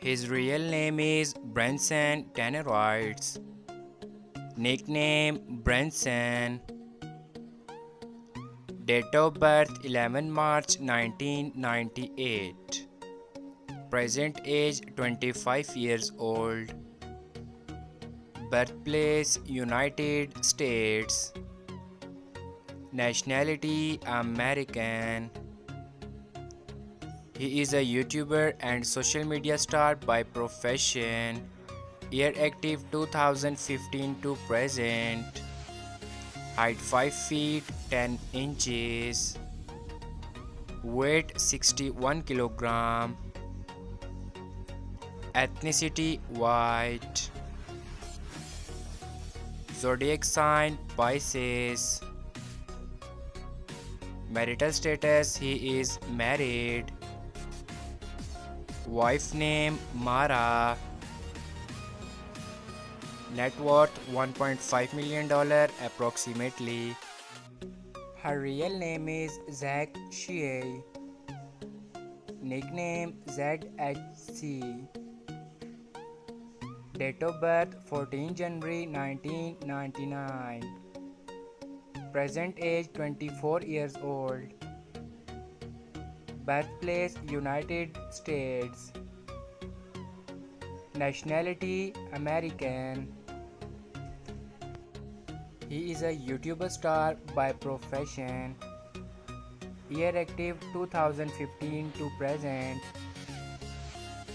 His real name is Branson Tannerites. Nickname Branson. Date of birth 11 March 1998. Present age 25 years old. Birthplace United States. Nationality American. He is a YouTuber and social media star by profession. Year active 2015 to present. Height 5 feet 10 inches. Weight 61 kilogram. Ethnicity white. Zodiac sign Pisces. Marital status he is married. Wife name Mara. Net worth $1.5 million approximately. Her real name is ZHC. Nickname ZHC. Date of birth 14 January 1999. Present age 24 years old. Birthplace United States. Nationality American. He is a YouTuber star by profession. Year active 2015 to present.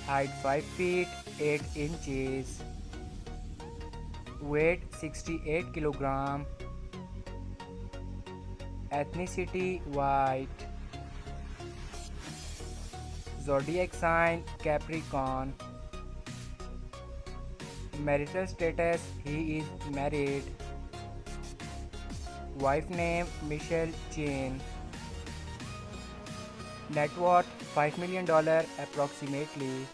Height 5 feet 8 inches. Weight 68 kilogram. Ethnicity white. Zodiac sign Capricorn. Marital status he is married. Wife name Michelle Chin. Net worth $5 million approximately.